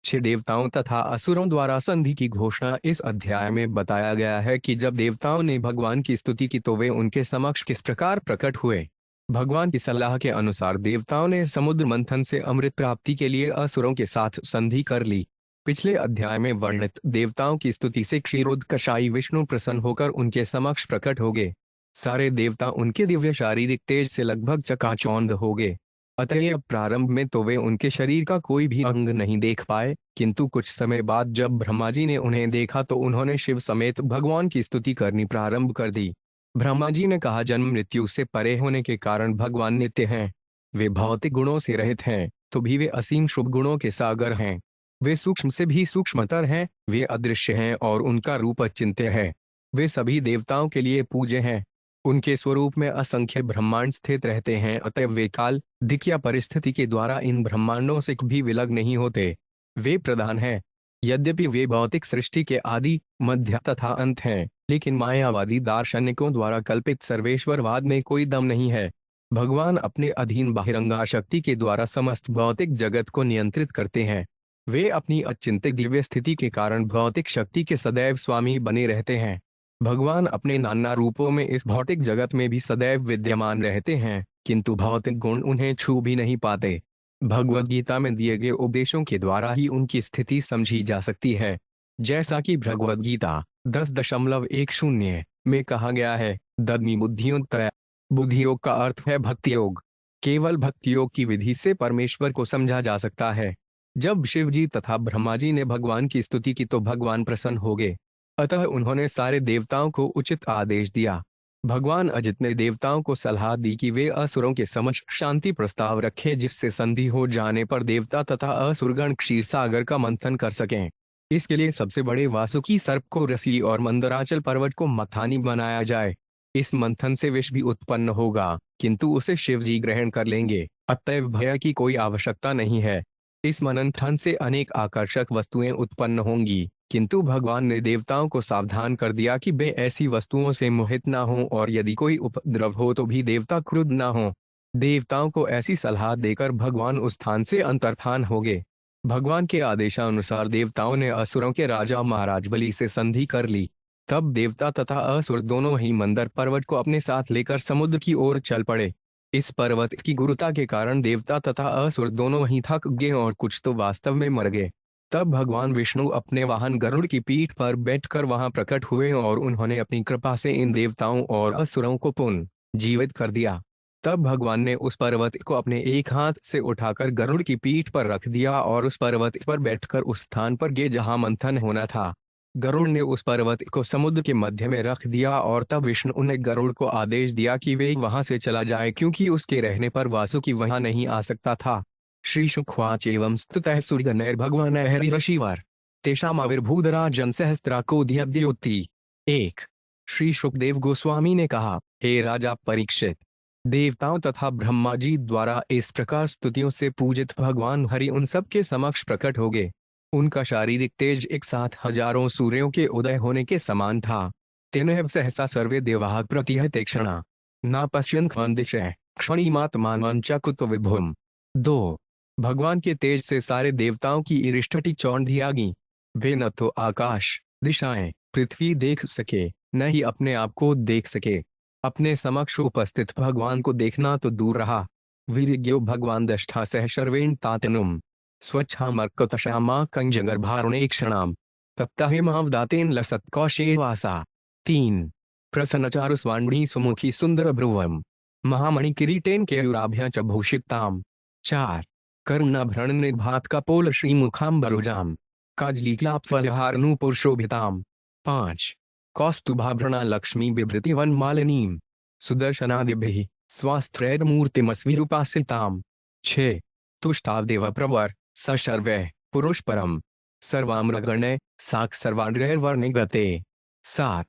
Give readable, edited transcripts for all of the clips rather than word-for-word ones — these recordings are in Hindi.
छह देवताओं तथा असुरों द्वारा संधि की घोषणा इस अध्याय में बताया गया है कि जब देवताओं ने भगवान की स्तुति की तो वे उनके समक्ष किस प्रकार प्रकट हुए। भगवान की सलाह के अनुसार देवताओं ने समुद्र मंथन से अमृत प्राप्ति के लिए असुरों के साथ संधि कर ली। पिछले अध्याय में वर्णित देवताओं की स्तुति से क्षीरोदकशायी विष्णु प्रसन्न होकर उनके समक्ष प्रकट हो गए। सारे देवता उनके दिव्य शारीरिक तेज से लगभग चकाचौंध हो गए। अतएव प्रारंभ में तो वे उनके शरीर का कोई भी अंग नहीं देख पाए, किंतु कुछ समय बाद जब ब्रह्मा जी ने उन्हें देखा तो उन्होंने शिव समेत भगवान की स्तुति करनी प्रारंभ कर दी। ब्रह्मा जी ने कहा, जन्म मृत्यु से परे होने के कारण भगवान नित्य हैं। वे भौतिक गुणों से रहित हैं, तो भी वे असीम शुभ गुणों के सागर हैं। वे सूक्ष्म से भी सूक्ष्मतर हैं, वे अदृश्य हैं और उनका रूप अचिंत्य है। वे सभी देवताओं के लिए पूज्य हैं। उनके स्वरूप में असंख्य ब्रह्मांड स्थित रहते हैं, अतएव वे काल, दिक् या परिस्थिति के द्वारा इन ब्रह्मांडों से भी विलग नहीं होते। वे प्रधान हैं। यद्यपि वे भौतिक सृष्टि के आदि, मध्य तथा अंत हैं, लेकिन मायावादी दार्शनिकों द्वारा कल्पित सर्वेश्वरवाद में कोई दम नहीं है। भगवान अपने अधीन बहिरंगा शक्ति के द्वारा समस्त भौतिक जगत को नियंत्रित करते हैं। वे अपनी अचिंत्य दिव्य स्थिति के कारण भौतिक शक्ति के सदैव स्वामी बने रहते हैं। भगवान अपने नाना रूपों में इस भौतिक जगत में भी सदैव विद्यमान रहते हैं, किंतु भौतिक गुण उन्हें छू भी नहीं पाते। भगवद गीता में दिए गए उपदेशों के द्वारा ही उनकी स्थिति समझी जा सकती है। जैसा कि भगवद गीता 10.10 में कहा गया है, दद्मि बुद्धियोत्तया। बुद्धि योग का अर्थ है भक्ति योग। केवल भक्ति योग की विधि से परमेश्वर को समझा जा सकता है। जब शिव जी तथा ब्रह्मा जी ने भगवान की स्तुति की तो भगवान प्रसन्न हो गए। अतः उन्होंने सारे देवताओं को उचित आदेश दिया। भगवान अजित ने देवताओं को सलाह दी कि वे असुरों के समक्ष शांति प्रस्ताव रखें, जिससे संधि हो जाने पर देवता तथा असुरगण क्षीर सागर का मंथन कर सकें। इसके लिए सबसे बड़े वासुकी सर्प को रसी और मंदराचल पर्वत को मथानी बनाया जाए। इस मंथन से विष भी उत्पन्न होगा, किंतु उसे शिव जी ग्रहण कर लेंगे, अतएव भय की कोई आवश्यकता नहीं है। इस मंथन से अनेक आकर्षक वस्तुएं उत्पन्न होंगी, किंतु भगवान ने देवताओं को सावधान कर दिया कि वे ऐसी वस्तुओं से मोहित न हों और यदि कोई उपद्रव हो तो भी देवता क्रुद्ध न हों। देवताओं को ऐसी सलाह देकर भगवान उस स्थान से अंतर्धान हो गए। भगवान के आदेशानुसार देवताओं ने असुरों के राजा महाराज बलि से संधि कर ली। तब देवता तथा असुर दोनों ही मंदर पर्वत को अपने साथ लेकर समुद्र की ओर चल पड़े। इस पर्वत की गुरुता के कारण देवता तथा असुर दोनों ही थक गए और कुछ तो वास्तव में मर गए। तब भगवान विष्णु अपने वाहन गरुड़ की पीठ पर बैठकर वहां प्रकट हुए और उन्होंने अपनी कृपा से इन देवताओं और असुरों को पुनः जीवित कर दिया। तब भगवान ने उस पर्वत को अपने एक हाथ से उठाकर गरुड़ की पीठ पर रख दिया और उस पर्वत पर बैठकर उस स्थान पर गए जहां मंथन होना था। गरुड़ ने उस पर्वत को समुद्र के मध्य में रख दिया और तब विष्णु ने गरुड़ को आदेश दिया कि वे वहां से चला जाए, क्योंकि उसके रहने पर वासुकी वहां नहीं आ सकता था। श्री शुकवाच एवं स्तुतः सूर्यगणैर्भगवान् हरिऋषिवर तेषामाविर्भूतराजन् सहस्राकोऽध्यद्योति। 1। श्री शुकदेव गोस्वामी ने कहा, हे राजा परीक्षित, देवताओं तथा ब्रह्मा जी द्वारा इस प्रकार स्तुतियों से पूजित भगवान हरि उन सब के समक्ष प्रकट हो गए। उनका शारीरिक तेज एक साथ हजारों सूर्यों के उदय होने के समान था। तेनैव सहसा सर्वे देवाः प्रतिहते क्षणा न पश्यन् क्वन्दिशः क्षणिमात्मानं चकुतो विभुम्। 2। भगवान के तेज से सारे देवताओं की इरिष्टि चौंधी आ गई। वे न तो आकाश, दिशाएं, पृथ्वी देख सके, न ही अपने आप को देख सके। अपने समक्ष उपस्थित भगवान को देखना तो दूर रहा। वीर्यो भगवान दष्टा सह शर्वेण तातनुम स्वच्छामर्कतश्यामा कंजगर्भारुणे क्षणाम तप्ताहिमावदातेन लसत्कौशेवासा। 3। प्रसन्नचारु स्वाण्णी सुमुखी सुंदर भ्रुवम महामणि किरीटेन केयुराभ्यां च भूषिताम। 4। करुणाभरण निर्भात कपोल श्रीमुखाम्बरुजाम काजलीक्लापफलहारनूपुरशोभिताम। 5। कौस्तुभाभरणा लक्ष्मी बिभृति वनमालिनीम सुदर्शनादिभिः स्वास्त्रैर्मूर्तिमस्विरूपासिताम। 6। तुष्टावदेव प्रवर सशर्वः पुरुष परम सर्वाम्रगण्य साक् सर्वाण्रैर्वर्णे गते। 7।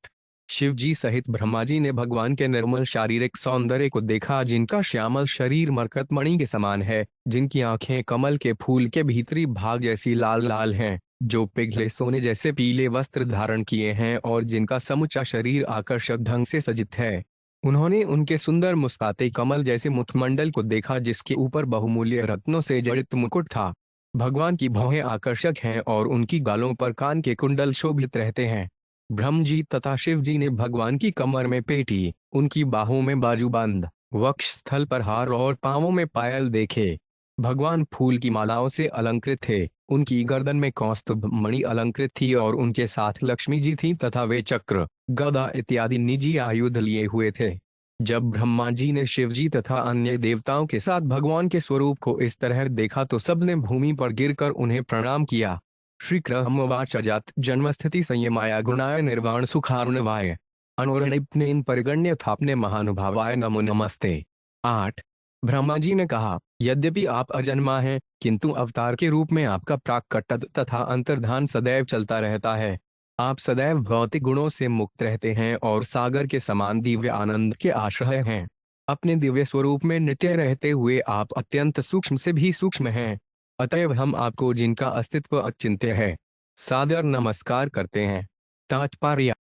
शिव जी सहित ब्रह्मा जी ने भगवान के निर्मल शारीरिक सौंदर्य को देखा, जिनका श्यामल शरीर मरकतमणि के समान है, जिनकी आंखें कमल के फूल के भीतरी भाग जैसी लाल लाल हैं, जो पिघले सोने जैसे पीले वस्त्र धारण किए हैं और जिनका समूचा शरीर आकर्षक ढंग से सजित है। उन्होंने उनके सुंदर मुस्काते कमल जैसे मुखमंडल को देखा, जिसके ऊपर बहुमूल्य रत्नों से जड़ित मुकुट था। भगवान की भौहें आकर्षक हैं और उनकी गालों पर कान के कुंडल शोभित रहते हैं। ब्रह्म जी तथा शिव जी ने भगवान की कमर में पेटी, उनकी बाहों में बाजूबंद, वक्ष स्थल पर हार और पांवों में पायल देखे। भगवान फूल की मालाओं से अलंकृत थे, उनकी गर्दन में कौस्तुभ मणि अलंकृत थी और उनके साथ लक्ष्मी जी थी तथा वे चक्र, गदा इत्यादि निजी आयुध लिए हुए थे। जब ब्रह्मा जी ने शिव जी तथा अन्य देवताओं के साथ भगवान के स्वरूप को इस तरह देखा तो सबने भूमि पर गिरकर उन्हें प्रणाम किया। श्री क्रमवाच जात जन्मस्थिति संयमाय गुणाय निर्वाण सुखारुणवाय अनोरणिप्नेन परिगण्य थापने महानुभावाय नमो नमस्ते। 8। ब्रह्मा जी ने कहा, यद्यपि आप अजन्मा हैं, किंतु अवतार के रूप में आपका प्राकट्य तथा अंतर्धान सदैव चलता रहता है। आप सदैव भौतिक गुणों से मुक्त रहते हैं और सागर के समान दिव्य आनंद के आश्रय हैं। अपने दिव्य स्वरूप में नित्य रहते हुए आप अत्यंत सूक्ष्म से भी सूक्ष्म हैं। अतएव हम आपको, जिनका अस्तित्व अचिंत्य है, सादर नमस्कार करते हैं। तात्पर्य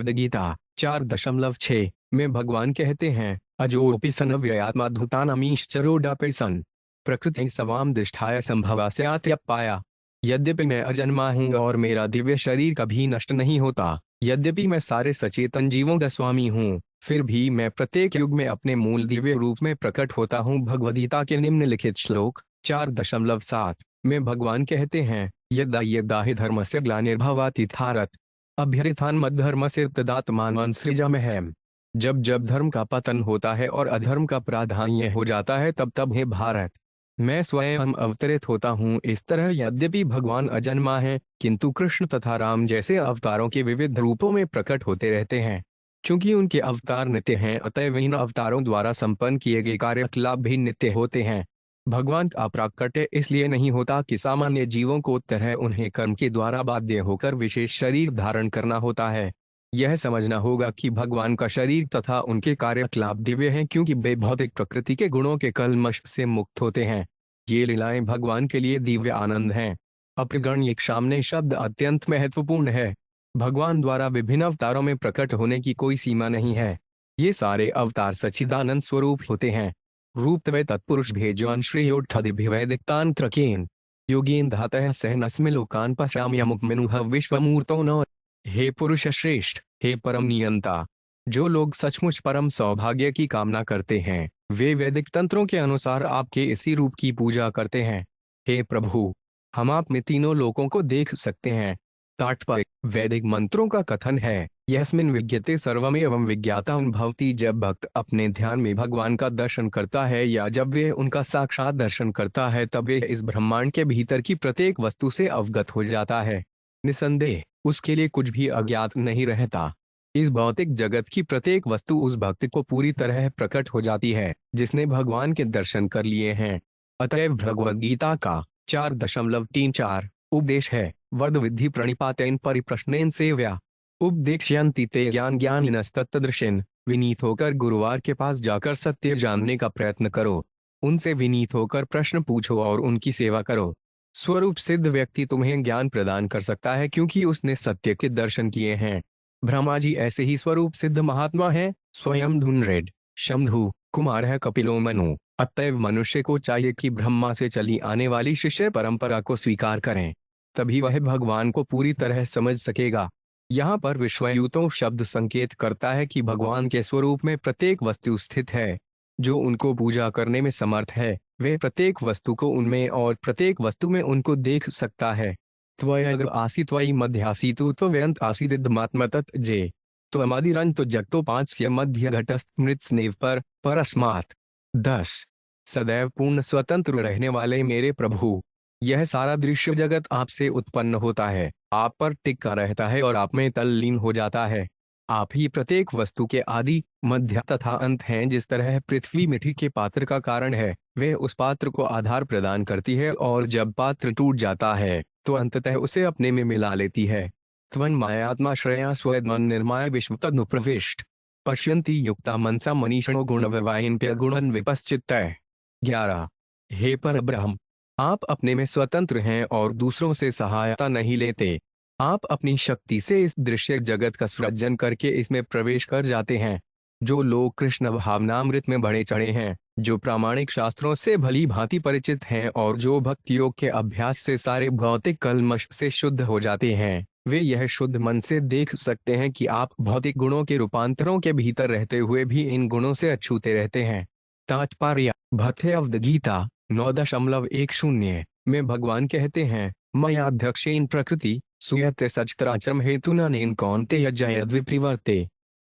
गीता 4.6 में भगवान कहते हैं, अजोपि सन व्ययात्माधुतानमीश्चरोडापि सन प्रकृति सवाम दिष्ठाय संभवास्यात्यपाया। यद्यपि मैं अजन्मा हूँ और मेरा दिव्य शरीर कभी नष्ट नहीं होता, यद्यपि मैं सारे सचेतन जीवों का स्वामी हूँ, फिर भी मैं प्रत्येक युग में अपने मूल दिव्य रूप में प्रकट होता हूँ। भगवद्गीता के निम्नलिखित श्लोक 4.7 में भगवान कहते हैं, यदा यदा हि धर्मस्य ग्लानिर्भवति भारत अभ्युत्थान मद्धर्मस्य तदात्मानं सृजाम्यहम्। जब जब धर्म का पतन होता है और अधर्म का प्राधान्य हो जाता है, तब तब हे भारत, मैं स्वयं अवतरित होता हूँ। इस तरह यद्यपि भगवान अजन्मा है, किंतु कृष्ण तथा राम जैसे अवतारों के विविध रूपों में प्रकट होते रहते हैं। क्योंकि उनके अवतार नित्य हैं, अतएव इन अवतारों द्वारा संपन्न किए गए कार्यकलाप भी नित्य होते हैं। भगवान का प्राकट्य इसलिए नहीं होता कि सामान्य जीवों को तरह उन्हें कर्म के द्वारा बाध्य होकर विशेष शरीर धारण करना होता है। यह समझना होगा कि भगवान का शरीर तथा उनके कार्यकलाप दिव्य हैं, क्योंकि वे भौतिक प्रकृति के गुणों के कल्मश से मुक्त होते हैं। ये लीलाएं भगवान के लिए दिव्य आनंद हैं। अप्रगण्य सामने शब्द अत्यंत महत्वपूर्ण है। भगवान द्वारा विभिन्न अवतारों में प्रकट होने की कोई सीमा नहीं है। ये सारे अवतार सच्चिदानंद स्वरूप होते हैं। रूपत्वे तत्पुरुष भेजवान श्रेयोत्थदिभ्यवैदिकतांत्रकेन योगेन धातः सहनस्मि लोकान पश्याम्यमुक्मिनुः विश्वमूर्तो न। हे पुरुष श्रेष्ठ, हे परम नियंता, जो लोग सचमुच परम सौभाग्य की कामना करते हैं, वे वैदिक तंत्रों के अनुसार आपके इसी रूप की पूजा करते हैं। हे प्रभु, हम आप में तीनों लोकों को देख सकते हैं। तात्पर्य वैदिक मंत्रों का कथन है, यस्मिन् विद्यते सर्वमेवं विज्ञातं भवति। जब भक्त अपने ध्यान में भगवान का दर्शन करता है या जब वे उनका साक्षात दर्शन करता है, तब वे इस ब्रह्मांड के भीतर की प्रत्येक वस्तु से अवगत हो जाता है। निसंदेह उसके लिए कुछ भी अज्ञात नहीं रहता। इस भौतिक जगत की प्रत्येक वस्तु उस भक्त को पूरी तरह प्रकट हो जाती है जिसने भगवान के दर्शन कर लिए हैं। अतएव भगवद गीता का 4.34 उपदेश है, वद विद्धि प्रणिपातेन परिप्रश्नेन सेव्या उपदेक्ष्यन्ति ते ज्ञान ज्ञानिनस्तत्तदृशिन। विनीत होकर गुरुवार के पास जाकर सत्य जानने का प्रयत्न करो, उनसे विनीत होकर प्रश्न पूछो और उनकी सेवा करो। स्वरूप सिद्ध व्यक्ति तुम्हें ज्ञान प्रदान कर सकता है, क्योंकि उसने सत्य के दर्शन किए हैं। ब्रह्मा जी ऐसे ही स्वरूप सिद्ध महात्मा हैं। स्वयं धुनरेड शंभु कुमार है कपिलो मनु। अतएव मनुष्य को चाहिए कि ब्रह्मा से चली आने वाली शिष्य परंपरा को स्वीकार करें, तभी वह भगवान को पूरी तरह समझ सकेगा। यहाँ पर विश्वयूतो शब्द संकेत करता है कि भगवान के स्वरूप में प्रत्येक वस्तु स्थित है। जो उनको पूजा करने में समर्थ है, वे प्रत्येक वस्तु को उनमें और प्रत्येक वस्तु में उनको देख सकता है। त्वयग आसी त्वयि मध्यासी तु त्वयंत आसीदिदमात्मतत् जे त्वमदिरंत जगतो 5 मध्य घटस्मृत स्नेव पर परस्मात्। 10 सदैव पूर्ण स्वतंत्र रहने वाले मेरे प्रभु, यह सारा दृश्य जगत आपसे उत्पन्न होता है, आप पर टिका रहता है और आप में तल्लीन हो जाता है। आप ही प्रत्येक वस्तु के आदि, मध्य तथा अंत हैं। जिस तरह पृथ्वी मिट्टी के पात्र का कारण है, वह उस पात्र को आधार प्रदान करती है और जब पात्र टूट जाता है तो अंततः उसे अपने में मिला लेती है। त्वं मायात्मा श्रेया स्वयं निर्माय विश्व तदनुप्रविष्ट पश्यन्ति युक्ता मनसा मनीषणो गुणविवायिन्प्य गुणन विपश्चित्तः। 11 हे परब्रह्म, आप अपने में स्वतंत्र हैं और दूसरों से सहायता नहीं लेते। आप अपनी शक्ति से इस दृश्य जगत का सृजन करके इसमें प्रवेश कर जाते हैं। जो लोग कृष्ण भावनामृत में बढ़े चढ़े हैं, जो प्रामाणिक शास्त्रों से भली भांति परिचित हैं और जो भक्ति योग के अभ्यास से सारे भौतिक कल्मश से शुद्ध हो जाते हैं, वे यह शुद्ध मन से देख सकते हैं कि आप भौतिक गुणों के रूपांतरों के भीतर रहते हुए भी इन गुणों से अछूते रहते हैं। तात्पर्य: भगवद गीता 9.10 में भगवान कहते हैं, मयाध्यक्षेन प्रकृति सुयते सचराचरम हेतुना नेन कौन्तेय जयद्विप्रिवर्ते।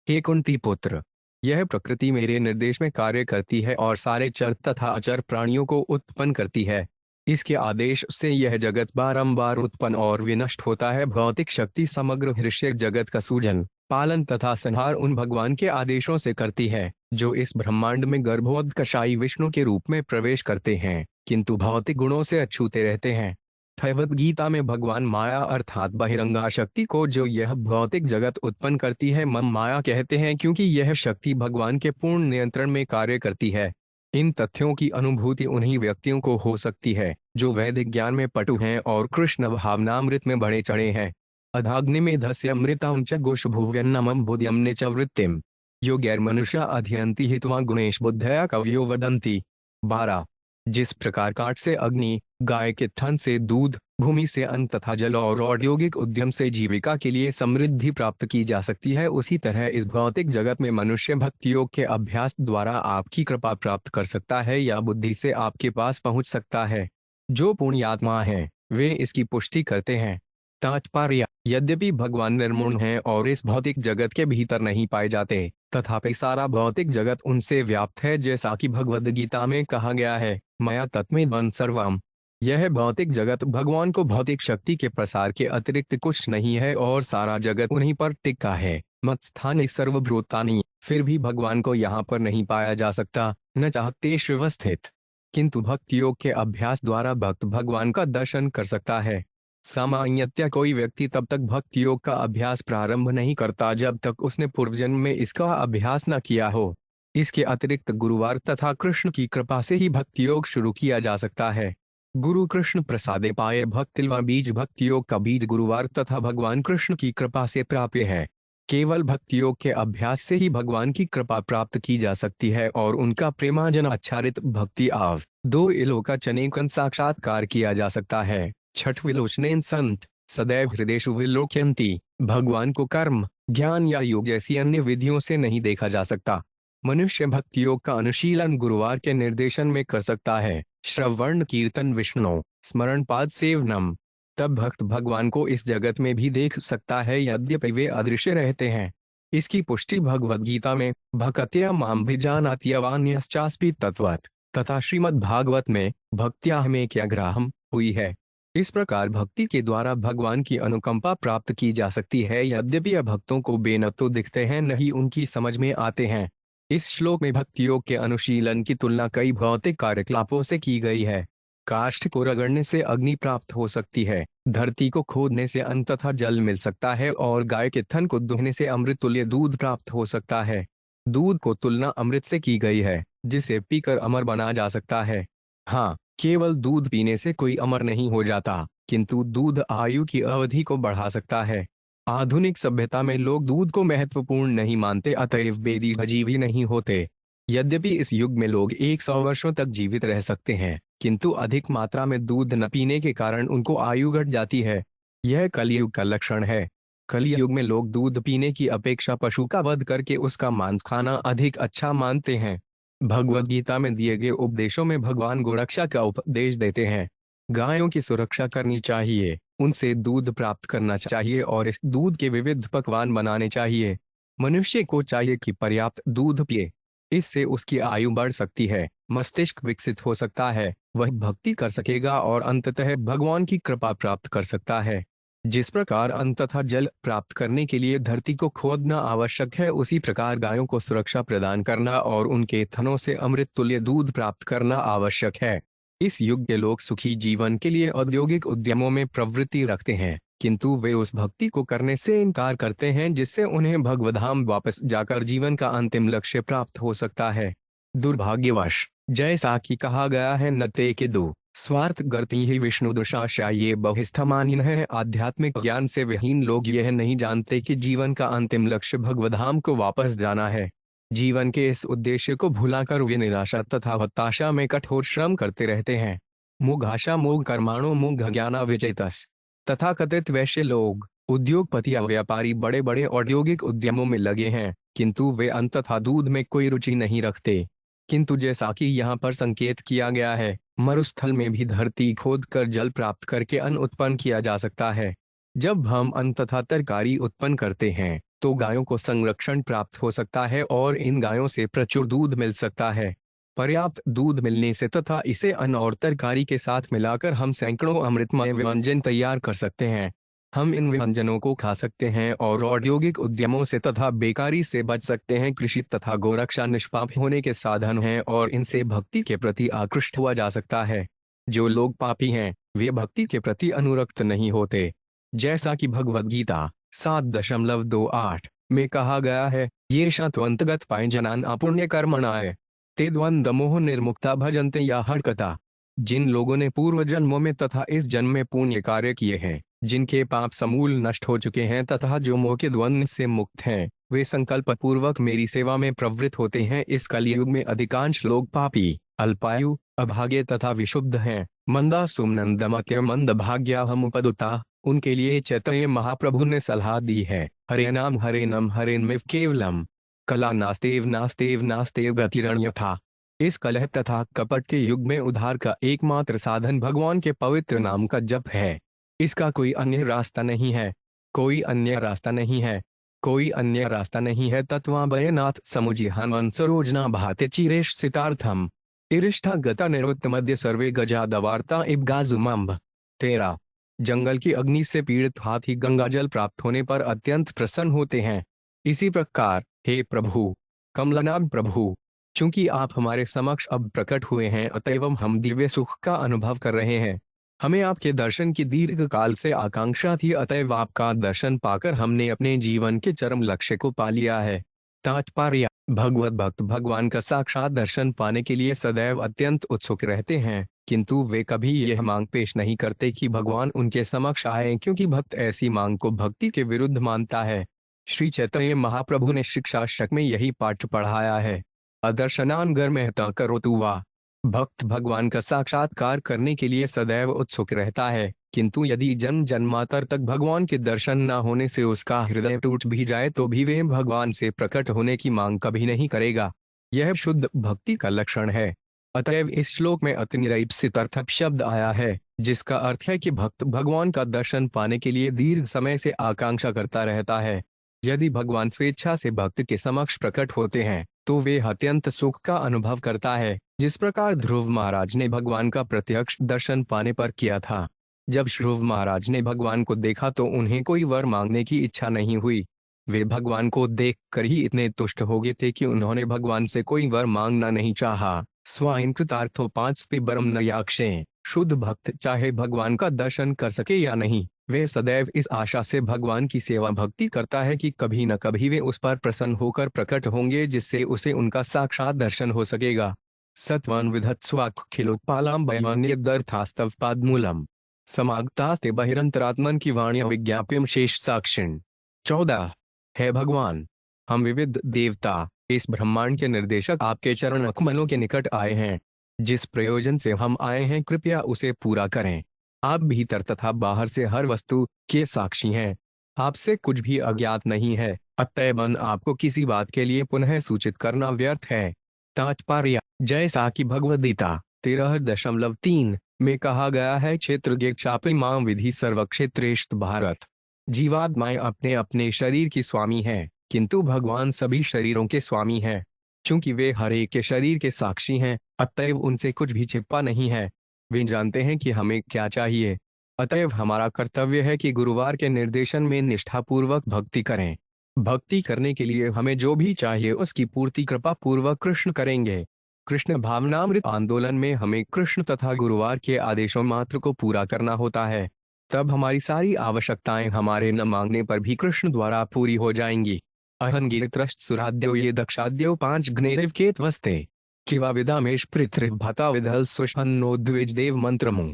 हे कुंती पुत्र, यह प्रकृति मेरे निर्देश में कार्य करती है और सारे चर तथा अचर प्राणियों को उत्पन्न करती है। इसके आदेश से यह जगत बारंबार उत्पन्न और विनष्ट होता है। भौतिक शक्ति समग्र दृश्य जगत का सूजन, पालन तथा संहार उन भगवान के आदेशों से करती है जो इस ब्रह्मांड में गर्भोत्कर्षाई विष्णु के रूप में प्रवेश करते हैं, किंतु भौतिक गुणों से अछूते रहते हैं। भगवद गीता में भगवान माया अर्थात बहिरंगा शक्ति को जो यह भौतिक जगत उत्पन्न करती है मम माया कहते हैं, क्योंकि यह शक्ति भगवान के पूर्ण नियंत्रण में कार्य करती है। इन तथ्यों की अनुभूति उन्हीं व्यक्तियों को हो सकती है जो वैदिक ज्ञान में पटु हैं और कृष्ण भावनामृत में बढ़े चढ़े हैं। अधाग्निमेधस्य अमृतम च गोशभुव्यन्नमं बुद्धियम्ने च वृत्तिम यो गैर्मनुष्या अध्ययन्ति हित्वा गुणेश बुद्धया कवयो वदन्ति। 12। जिस प्रकार काठ से अग्नि, गाय के थन से दूध, भूमि से अन्न तथा जल और औद्योगिक उद्यम से जीविका के लिए समृद्धि प्राप्त की जा सकती है, उसी तरह इस भौतिक जगत में मनुष्य भक्ति योग के अभ्यास द्वारा आपकी कृपा प्राप्त कर सकता है या बुद्धि से आपके पास पहुंच सकता है। जो पुण्यात्मा हैं, वे इसकी पुष्टि करते हैं। तात्पर्य: यद्यपि भगवान निर्गुण हैं और इस भौतिक जगत के भीतर नहीं पाए जाते, तथापि सारा भौतिक जगत उनसे व्याप्त है, जैसा कि भगवद गीता में कहा गया है, मया तत्मेदं सर्वम। यह भौतिक जगत भगवान को भौतिक शक्ति के प्रसार के अतिरिक्त कुछ नहीं है और सारा जगत उन्हीं पर टिका है। मत स्थाने सर्वभूतानि। फिर भी भगवान को यहाँ पर नहीं पाया जा सकता, न चाहते श्रीवस्थित, किंतु भक्ति योग के अभ्यास द्वारा भक्त भगवान का दर्शन कर सकता है। सामान्यतः कोई व्यक्ति तब तक भक्ति योग का अभ्यास प्रारंभ नहीं करता जब तक उसने पूर्व जन्म में इसका अभ्यास न किया हो। इसके अतिरिक्त गुरुवार तथा कृष्ण की कृपा से ही भक्ति योग शुरू किया जा सकता है। गुरु कृष्ण प्रसादे पाए भक्तिल्वा बीज। भक्ति योग का बीज गुरुवार तथा भगवान कृष्ण की कृपा से प्राप्य है। केवल भक्ति योग के अभ्यास से ही भगवान की कृपा प्राप्त की जा सकती है और उनका प्रेमाजन आच्छादित भक्ति आव 2 इलोका चनेकन साक्षात्कार किया जा सकता है। छठ विलोचनेन संत सदैव हृदयेषु विलोक्यन्ति। भगवान को कर्म, ज्ञान या योग जैसी अन्य विधियों से नहीं देखा जा सकता। मनुष्य भक्ति योग का अनुशीलन गुरुवार के निर्देशन में कर सकता है। श्रवण कीर्तन विष्णु स्मरण पाद सेवनम। तब भक्त भगवान को इस जगत में भी देख सकता है, यद्यपि वे अदृश्य रहते हैं। इसकी पुष्टि भगवद गीता में भक्त्या मां भिजानात्यवान्यश्चास्मि तत्वत् तथा श्रीमद् भागवत में भक्त्या में क्या ग्राहम हुई है। इस प्रकार भक्ति के द्वारा भगवान की अनुकंपा प्राप्त की जा सकती है, यद्यपि भक्तों को बेन तो दिखते हैं, नहीं उनकी समझ में आते हैं। इस श्लोक में भक्ति योग के अनुशीलन की तुलना कई भौतिक कार्यकलापों से की गई है। काष्ठ को रगड़ने से अग्नि प्राप्त हो सकती है, धरती को खोदने से अन्न तथा जल मिल सकता है और गाय के थन को दुहने से अमृत तुल्य दूध प्राप्त हो सकता है। दूध को तुलना अमृत से की गई है, जिसे पीकर अमर बना जा सकता है। हाँ, केवल दूध पीने से कोई अमर नहीं हो जाता, किंतु दूध आयु की अवधि को बढ़ा सकता है। आधुनिक सभ्यता में लोग दूध को महत्वपूर्ण नहीं मानते, अतएव वेदी अजीवी नहीं होते। यद्यपि इस युग में लोग 100 वर्षों तक जीवित रह सकते हैं, किंतु अधिक मात्रा में दूध न पीने के कारण उनको आयु घट जाती है। यह कलयुग का लक्षण है। कलयुग में लोग दूध पीने की अपेक्षा पशु का वध करके उसका मांस खाना अधिक अच्छा मानते हैं। भगवद गीता में दिए गए उपदेशों में भगवान गोरक्षा का उपदेश देते हैं। गायों की सुरक्षा करनी चाहिए, उनसे दूध प्राप्त करना चाहिए और इस दूध के विविध पकवान बनाने चाहिए। मनुष्य को चाहिए कि पर्याप्त दूध पिए, इससे उसकी आयु बढ़ सकती है, मस्तिष्क विकसित हो सकता है, वह भक्ति कर सकेगा और अंततः भगवान की कृपा प्राप्त कर सकता है। जिस प्रकार अन्न तथा जल प्राप्त करने के लिए धरती को खोदना आवश्यक है, उसी प्रकार गायों को सुरक्षा प्रदान करना और उनके थनों से अमृत तुल्य दूध प्राप्त करना आवश्यक है। इस युग के लोग सुखी जीवन के लिए औद्योगिक उद्यमों में प्रवृत्ति रखते हैं, किंतु वे उस भक्ति को करने से इनकार करते हैं जिससे उन्हें भगवधाम वापस जाकर जीवन का अंतिम लक्ष्य प्राप्त हो सकता है। दुर्भाग्यवश जैसा कि कहा गया है, न ते के दो स्वार्थ गर्ति ही विष्णु दुशाशा ये बहुस्थमानीन है। आध्यात्मिक ज्ञान से विहीन लोग यह नहीं जानते कि जीवन का अंतिम लक्ष्य भगवधाम को वापस जाना है। जीवन के इस उद्देश्य को भुलाकर वे निराशा तथा हताशा में कठोर श्रम करते रहते हैं। मुघाशा मोघ कर्माणो मोघ ज्ञाना विचेतस। तथा कथित वैश्य लोग, उद्योगपति या व्यापारी बड़े बड़े औद्योगिक उद्यमों में लगे हैं, किंतु वे अन्न तथा दूध में कोई रुचि नहीं रखते। किंतु जैसा कि यहाँ पर संकेत किया गया है, मरुस्थल में भी धरती खोद कर जल प्राप्त करके अन्न उत्पन्न किया जा सकता है। जब हम अन्न तथा तरकारी उत्पन्न करते हैं तो गायों को संरक्षण प्राप्त हो सकता है और इन गायों से प्रचुर दूध मिल सकता है। पर्याप्त दूध मिलने से तथा इसे अन्न और तरकारी के साथ मिलाकर हम सैकड़ों अमृतमय व्यंजन तैयार कर सकते हैं। हम इन व्यंजनों को खा सकते हैं और औद्योगिक उद्यमों से तथा बेकारी से बच सकते हैं। कृषि तथा गोरक्षा निष्पाप होने के साधन हैं और इनसे भक्ति के प्रति आकृष्ट हुआ जा सकता है। जो लोग पापी हैं वे भक्ति के प्रति अनुरक्त नहीं होते। जैसा कि भगवद गीता 7.28 में कहा गया है, ये शत्वंतगत पाए जनान अपुण्य कर्मणाय ते द्वंद मोह निर्मुक्ता भजन्ते या हरकता। जिन लोगों ने पूर्व जन्मों में तथा इस जन्म में पुण्य कार्य किए हैं, जिनके पाप समूल नष्ट हो चुके हैं तथा जो मोह के द्वंद से मुक्त हैं, वे संकल्प पूर्वक मेरी सेवा में प्रवृत्त होते हैं। इस कलयुग में अधिकांश लोग पापी, अल्पायु, अभागे तथा विशुद्ध हैं। मंदा सुमनंदमत्य मंद भाग्या हम उपदुता, उनके लिए चैतन्य महाप्रभु ने सलाह दी है, हरे नाम हरेन्मेव केवलम, कला नास्तेव नास्तेव नास्तेव गतिरण्यथा। इस कलह तथा कपट के युग में उद्धार का एकमात्र साधन भगवान के पवित्र नाम का जप है। इसका कोई अन्य रास्ता नहीं है, कोई अन्य रास्ता नहीं है, कोई अन्य रास्ता नहीं है। तत्वाभयनाथ समुजिहान सरोजना भाते चिरेश सितार्थम इरिष्ठा गता निवृत्त मध्य सर्वे गजा दवार्ता इब्गाजुमंब। 13। जंगल की अग्नि से पीड़ित हाथी गंगा जल प्राप्त होने पर अत्यंत प्रसन्न होते हैं। इसी प्रकार हे प्रभु, कमलनाभ प्रभु, चूंकि आप हमारे समक्ष अब प्रकट हुए हैं अतएव हम दिव्य सुख का अनुभव कर रहे हैं। हमें आपके दर्शन की दीर्घ काल से आकांक्षा थी, अतएव आपका दर्शन पाकर हमने अपने जीवन के चरम लक्ष्य को पा लिया है। तात्पर्य: भगवत भक्त भगवान का साक्षात दर्शन पाने के लिए सदैव अत्यंत उत्सुक रहते हैं, किंतु वे कभी यह मांग पेश नहीं करते कि भगवान उनके समक्ष आए, क्योंकि भक्त ऐसी मांग को भक्ति के विरुद्ध मानता है। श्री चैतन्य महाप्रभु ने शिक्षाष्टक में यही पाठ पढ़ाया है, अदर्शनान महता करोतु वा। भक्त भगवान का साक्षात्कार करने के लिए सदैव उत्सुक रहता है, किंतु यदि जन्म जन्मांतर तक भगवान के दर्शन न होने से उसका हृदय टूट भी जाए तो भी वे भगवान से प्रकट होने की मांग कभी नहीं करेगा। यह शुद्ध भक्ति का लक्षण है। अतएव इस श्लोक में अतिनिरैप्सितर्थक शब्द आया है, जिसका अर्थ है कि भक्त भगवान का दर्शन पाने के लिए दीर्घ समय से आकांक्षा करता रहता है। यदि भगवान स्वेच्छा से भक्त के समक्ष प्रकट होते हैं तो वे अत्यंत सुख का अनुभव करता है, जिस प्रकार ध्रुव महाराज ने भगवान का प्रत्यक्ष दर्शन पाने पर किया था। जब ध्रुव महाराज ने भगवान को देखा तो उन्हें कोई वर मांगने की इच्छा नहीं हुई। वे भगवान को देखकर ही इतने तुष्ट हो गए थे कि उन्होंने भगवान से कोई वर मांगना नहीं चाहा। स्वाइन कृतार्थो 5 पिबरम न याक्षे। शुद्ध भक्त चाहे भगवान का दर्शन कर सके या नहीं, वे सदैव इस आशा से भगवान की सेवा भक्ति करता है कि कभी न कभी वे उस पर प्रसन्न होकर प्रकट होंगे, जिससे उसे उनका साक्षात दर्शन हो सकेगा। सत्वन विधत्स्वाखिलोत्पालाम बयान्यदर्थास्तव पादमूलम समागतास्ते बहिरंतरात्मन की वाण्या विज्ञाप्यम शेष साक्षिण। 14। है भगवान, हम विविध देवता इस ब्रह्मांड के निर्देशक आपके चरण कमलों के निकट आए हैं। जिस प्रयोजन से हम आए हैं कृपया उसे पूरा करें। आप भीतर तथा बाहर से हर वस्तु के साक्षी हैं। आपसे कुछ भी अज्ञात नहीं है, अतएव आपको किसी बात के लिए पुनः सूचित करना व्यर्थ है। तात्पर्य: जैसा कि भगवद गीता 13.3 में कहा गया है, क्षेत्र चापी मां विधि सर्वक्षेत्रेष्ठ भारत। जीवात्माएं अपने अपने शरीर की स्वामी हैं, किंतु भगवान सभी शरीरों के स्वामी हैं। चूंकि वे हर एक के शरीर के साक्षी हैं, अतएव उनसे कुछ भी छिपा नहीं है। वे जानते हैं कि हमें क्या चाहिए, अतएव हमारा कर्तव्य है कि गुरुवार के निर्देशन में निष्ठापूर्वक भक्ति करें। भक्ति करने के लिए हमें जो भी चाहिए उसकी पूर्ति कृपा पूर्वक कृष्ण करेंगे। कृष्ण भावनामृत आंदोलन में हमें कृष्ण तथा गुरुवार के आदेशों मात्र को पूरा करना होता है। तब हमारी सारी आवश्यकताएं हमारे न मांगने पर भी कृष्ण द्वारा पूरी हो जाएंगी। अहंगिरित्रश्च सुराद्यो ये दक्षाद्यो 5 ग्नेरिव केतवस्ते किवा विदामेश पृथ्वी भाता विधल सुषन्नो द्विज देव मंत्रमु।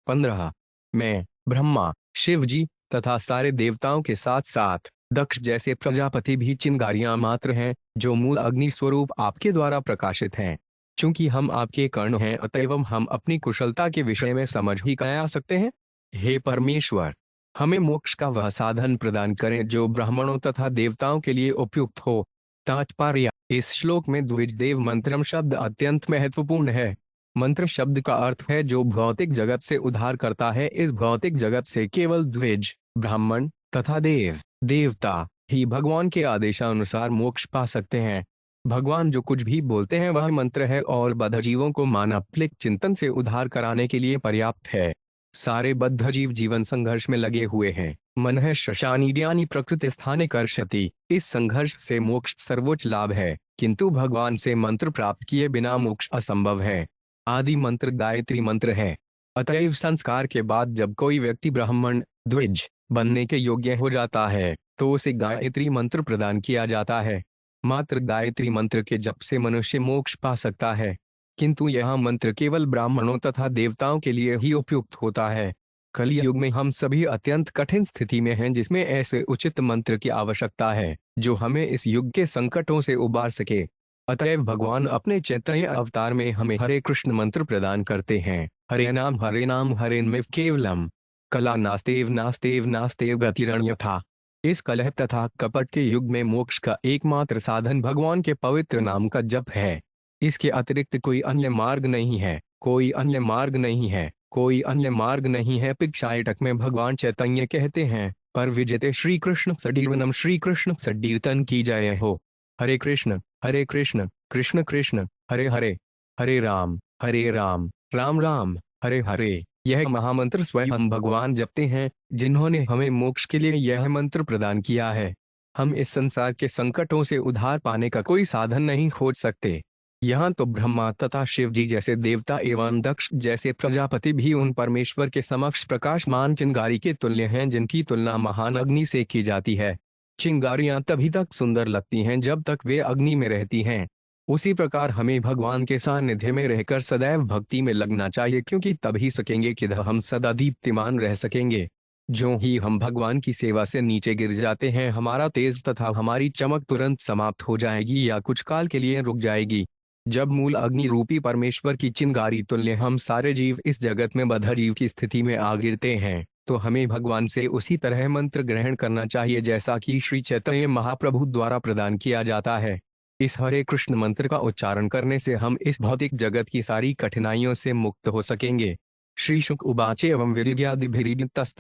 15। मैं ब्रह्मा, शिव जी तथा सारे देवताओं के साथ साथ दक्ष जैसे प्रजापति भी चिंगारियां मात्र हैं जो मूल अग्नि स्वरूप आपके द्वारा प्रकाशित हैं। चूंकि हम आपके कर्ण हैं अतएव हम अपनी कुशलता के विषय में समझ ही कह सकते हैं। हे परमेश्वर, हमें मोक्ष का वह साधन प्रदान करें जो ब्राह्मणों तथा देवताओं के लिए उपयुक्त हो। तात्पर्य: इस श्लोक में द्विज देव मंत्रम शब्द अत्यंत महत्वपूर्ण है। मंत्र शब्द का अर्थ है जो भौतिक जगत से उद्धार करता है। इस भौतिक जगत से केवल द्विज, ब्राह्मण तथा देवता ही भगवान के आदेशानुसार मोक्ष पा सकते हैं। भगवान जो कुछ भी बोलते हैं वह मंत्र है और बद्ध जीवों को मानवलिक चिंतन से उद्धार कराने के लिए पर्याप्त है। सारे बद्ध जीव जीवन संघर्ष में लगे हुए हैं। मन है शशानीड्यानि प्रकृति स्थाने कर्षति। इस संघर्ष से मोक्ष सर्वोच्च लाभ है, किंतु भगवान से मंत्र प्राप्त किए बिना मोक्ष असंभव है। आदि मंत्र गायत्री मंत्र है। अतएव संस्कार के बाद जब कोई व्यक्ति ब्राह्मण, द्विज बनने के योग्य हो जाता है तो उसे गायत्री मंत्र प्रदान किया जाता है। मात्र गायत्री मंत्र के जप से मनुष्य मोक्ष पा सकता है, किंतु यह मंत्र केवल ब्राह्मणों तथा देवताओं के लिए ही उपयुक्त होता है। कलयुग में हम सभी अत्यंत कठिन स्थिति में हैं जिसमें ऐसे उचित मंत्र की आवश्यकता है जो हमें इस युग के संकटों से उबार सके। अतएव भगवान अपने चैतन्य अवतार में हमें हरे कृष्ण मंत्र प्रदान करते हैं। हरे नाम हरेन्मेव केवलम, कला नास्तेव नास्तेव नास्तेव गतिरण्यथा। इस कलह तथा कपट के युग में मोक्ष का एकमात्र साधन भगवान के पवित्र नाम का जप है। इसके अतिरिक्त कोई अन्य मार्ग नहीं है, कोई अन्य मार्ग नहीं है, कोई अन्य मार्ग नहीं है। पिक्षायटक में भगवान चैतन्य कहते हैं, पर विजयते श्री कृष्ण सडीर्वनम, श्री कृष्ण सडीर्तन की जय हो। हरे कृष्ण कृष्ण कृष्ण हरे हरे, हरे राम राम राम हरे हरे। यह महामंत्र स्वयं भगवान जपते हैं जिन्होंने हमें मोक्ष के लिए यह मंत्र प्रदान किया है। हम इस संसार के संकटों से उद्धार पाने का कोई साधन नहीं खोज सकते। यहाँ तो ब्रह्मा तथा शिव जी जैसे देवता एवं दक्ष जैसे प्रजापति भी उन परमेश्वर के समक्ष प्रकाशमान चिंगारी के तुल्य हैं जिनकी तुलना महान अग्नि से की जाती है। चिंगारियां तभी तक सुंदर लगती हैं जब तक वे अग्नि में रहती हैं। उसी प्रकार हमें भगवान के सानिध्य में रहकर सदैव भक्ति में लगना चाहिए, क्योंकि तभी सकेंगे कि हम सदा दीप्तिमान रह सकेंगे। जो ही हम भगवान की सेवा से नीचे गिर जाते हैं हमारा तेज तथा हमारी चमक तुरंत समाप्त हो जाएगी या कुछ काल के लिए रुक जाएगी। जब मूल अग्नि रूपी परमेश्वर की चिंगारी तुल्य हम सारे जीव इस जगत में बद्ध जीव की स्थिति में आ गिरते हैं तो हमें भगवान से उसी तरह मंत्र ग्रहण करना चाहिए जैसा कि श्री चैतन्य महाप्रभु द्वारा प्रदान किया जाता है। इस हरे कृष्ण मंत्र का उच्चारण करने से हम इस भौतिक जगत की सारी कठिनाइयों से मुक्त हो सकेंगे। श्री शुक उवाच एवं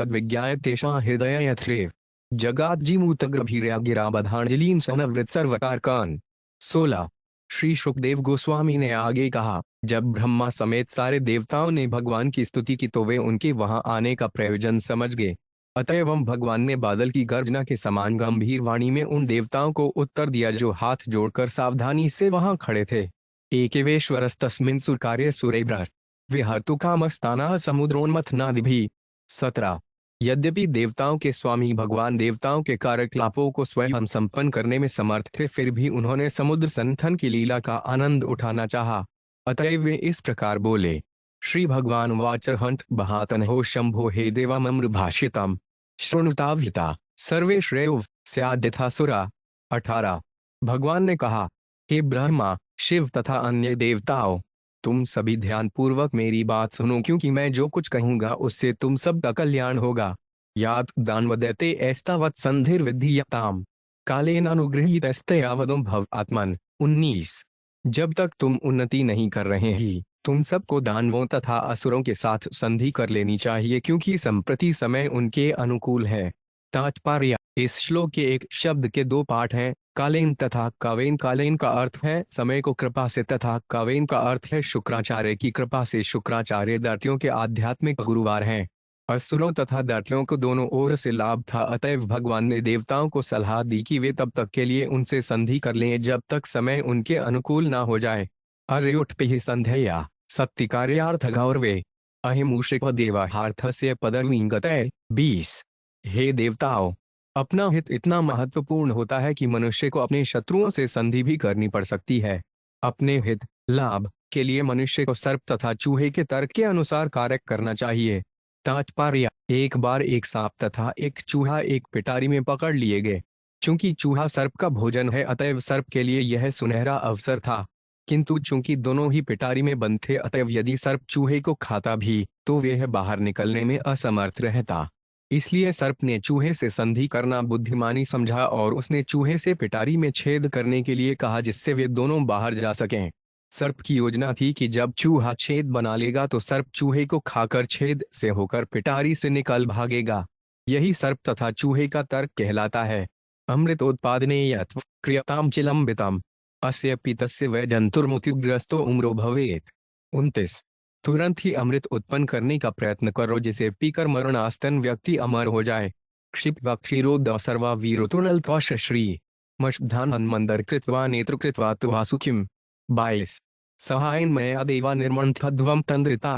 विज्ञाय तेषा हृदय यथ्रेव जगाजीमूतग्रभीर्या गिरा बधांजलिन सनवृत सर्वकारकान। 16। श्री शुकदेव गोस्वामी ने आगे कहा, जब ब्रह्मा समेत सारे देवताओं ने भगवान की स्तुति की तो वे उनके वहां आने का प्रयोजन समझ गए। अतएव भगवान ने बादल की गर्जना के समान गंभीर वाणी में उन देवताओं को उत्तर दिया जो हाथ जोड़कर सावधानी से वहां खड़े थे। एकेवेश्वरस्तस्मिन् सुकार्ये सुरेभ्रः विहर्तु कामस्तानः समुद्रोन्मथनादिभिः। 17। यद्यपि देवताओं के स्वामी भगवान देवताओं के कार्यकलापों को स्वयं संपन्न करने में समर्थ थे, फिर भी उन्होंने समुद्र संथन की लीला का आनंद उठाना चाहा। अतएव वे इस प्रकार बोले, श्री भगवान वाच हंत बहातनहो शंभो हे देवामम्र भाषितम शृणुताव्यता सर्वे श्रेयो स्याद्यथासुरा। 18। भगवान ने कहा, हे ब्रह्मा, शिव तथा अन्य देवताओं, तुम सभी ध्यान पूर्वक मेरी बात सुनो, क्योंकि मैं जो कुछ कहूंगा उससे तुम सब का कल्याण होगा। यात दानवदते ऐस्तावत् संधिर्विधीयताम कालेन अनुगृहीतस्तयावदो भव आत्मन। 19। जब तक तुम उन्नति नहीं कर रहे ही तुम सबको दानवों तथा असुरों के साथ संधि कर लेनी चाहिए, क्योंकि संप्रति समय उनके अनुकूल है। तात्पर्य: इस श्लोक के एक शब्द के दो पाठ हैं, कालेन तथा कावेन। कालेन का अर्थ है समय को कृपा से तथा कावेन का अर्थ है शुक्राचार्य की कृपा से। शुक्राचार्य दैत्यों के आध्यात्मिक गुरुवार हैं। असुरों तथा दैत्यों को दोनों ओर से लाभ था, अतएव भगवान ने देवताओं को सलाह दी कि वे तब तक के लिए उनसे संधि कर लें जब तक समय उनके अनुकूल न हो जाए। अर्योटपिः संध्यया सत्तिकार्यार्थ गौरवे अहिमूषिक देवाहार्थस्य पदवीगतये। 20। हे देवताओं, अपना हित इतना महत्वपूर्ण होता है कि मनुष्य को अपने शत्रुओं से संधि भी करनी पड़ सकती है। अपने हित लाभ के लिए मनुष्य को सर्प तथा चूहे के तर्क के अनुसार कार्य करना चाहिए। तात्पर्य: एक बार एक सांप तथा एक चूहा एक पिटारी में पकड़ लिए गए। चूंकि चूहा सर्प का भोजन है अतएव सर्प के लिए यह सुनहरा अवसर था, किंतु चूंकि दोनों ही पिटारी में बंद थे अतएव यदि सर्प चूहे को खाता भी तो वह बाहर निकलने में असमर्थ रहता। इसलिए सर्प ने चूहे से संधि करना बुद्धिमानी समझा और उसने चूहे से पिटारी में छेद करने के लिए कहा जिससे वे दोनों बाहर जा सकें। सर्प की योजना थी कि जब चूहा छेद बना लेगा तो सर्प चूहे को खाकर छेद से होकर पिटारी से निकल भागेगा। यही सर्प तथा चूहे का तर्क कहलाता है। अमृतोत्पादने यत् क्रियताम चिलंबितम अस्य पीतस्य वै जंतुर्मृत्युग्रस्तो उम्रो भवेत्। 29। तुरंत ही अमृत उत्पन्न करने का प्रयत्न करो जिसे पीकर मरणास्तन व्यक्ति अमर हो जाए। क्षिप व क्षीरोद सर्वा वीरोतुनल त्वश श्री मशधान मंदर कृत्वा नेत्र कृत्वा त्वा सुखिम। 22। सहायन मया देवा निर्मंथध्वम तंद्रिता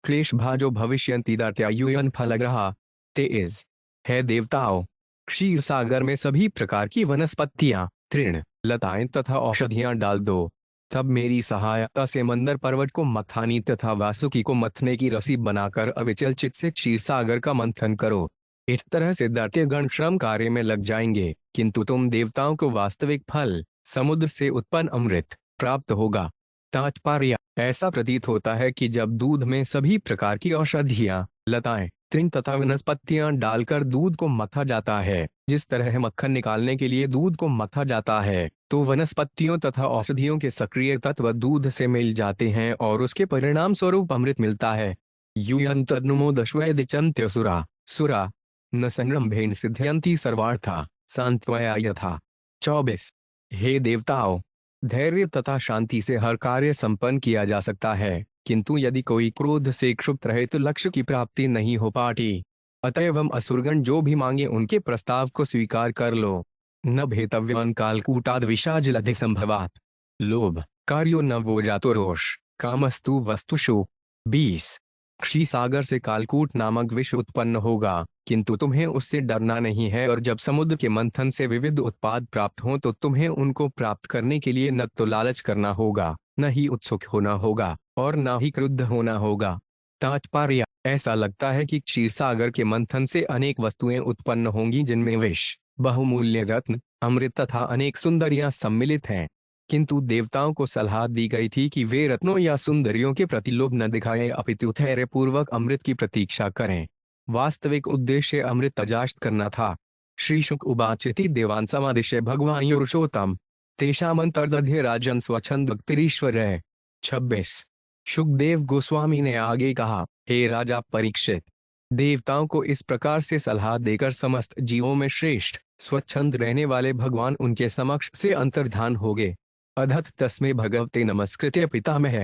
क्लेश भाजो भविष्यन्ति दात्यायुयन फलग्रहा। 23। है देवताओं, क्षीर सागर में सभी प्रकार की वनस्पतियां, तृण, लताएं तथा औषधियां डाल दो। तब मेरी सहायता से मंदर पर्वत को मथानी तथा वासुकी को मथने की रसी बनाकर अविचल चित्त से क्षीर सागर का मंथन करो। इस तरह से दैत्यगण श्रम कार्य में लग जाएंगे, किंतु तुम देवताओं को वास्तविक फल समुद्र से उत्पन्न अमृत प्राप्त होगा। तात्पर्य, ऐसा प्रतीत होता है कि जब दूध में सभी प्रकार की औषधियां, लताएं, तृण तथा वनस्पतियां डालकर दूध को मथा जाता है, जिस तरह मक्खन निकालने के लिए दूध को मथा जाता है, तो वनस्पतियों तथा औषधियों के सक्रिय तत्व दूध से मिल जाते हैं और उसके परिणाम स्वरूप अमृत मिलता है। यूयं तद्नुमोदश्वैदिचन्त्यसुरा सुरा न संरंभेन सिद्धयन्ति सर्वार्था सांत्वया यथा। 24। हे देवताओं, धैर्य तथा शांति से हर कार्य संपन्न किया जा सकता है, किंतु यदि कोई क्रोध से क्षुब्ध रहे तो लक्ष्य की प्राप्ति नहीं हो पाती। अतएव असुरगण जो भी मांगे उनके प्रस्ताव को स्वीकार कर लो। न भेतव्यवन कालकूटाद विषाजलधि संभवात लोभ कार्यो न वो जातो रोष कामस्तु वस्तुषु। 20। क्षीसागर से कालकूट नामक विष उत्पन्न होगा, किंतु तुम्हें उससे डरना नहीं है, और जब समुद्र के मंथन से विविध उत्पाद प्राप्त हों तो तुम्हें उनको प्राप्त करने के लिए न तो लालच करना होगा, न ही उत्सुक होना होगा और न ही क्रुद्ध होना होगा। तात्पर्य, ऐसा लगता है कि क्षीरसागर के मंथन से अनेक वस्तुएं उत्पन्न होंगी जिनमें विष, बहुमूल्य रत्न, अमृत तथा अनेक सुंदरियां सम्मिलित हैं, किंतु देवताओं को सलाह दी गई थी कि वे रत्नों या सुंदरियों के प्रति लोभ न दिखाएं अपितु धैर्य पूर्वक अमृत की प्रतीक्षा करें। वास्तविक उद्देश्य अमृत अजास्त करना था। श्री शुक उवाचेति देवान् समादिश्य भगवान् पुरुषोत्तम तेषामंतर्दध्य राजन स्वच्छंद भक्तिरीश्वर। 26। शुकदेव गोस्वामी ने आगे कहा, हे राजा परीक्षित, देवताओं को इस प्रकार से सलाह देकर समस्त जीवों में श्रेष्ठ स्वच्छंद रहने वाले भगवान उनके समक्ष से अंतर्धान हो गए। अधत तस्मे भगवते नमस्कृत्य पितामह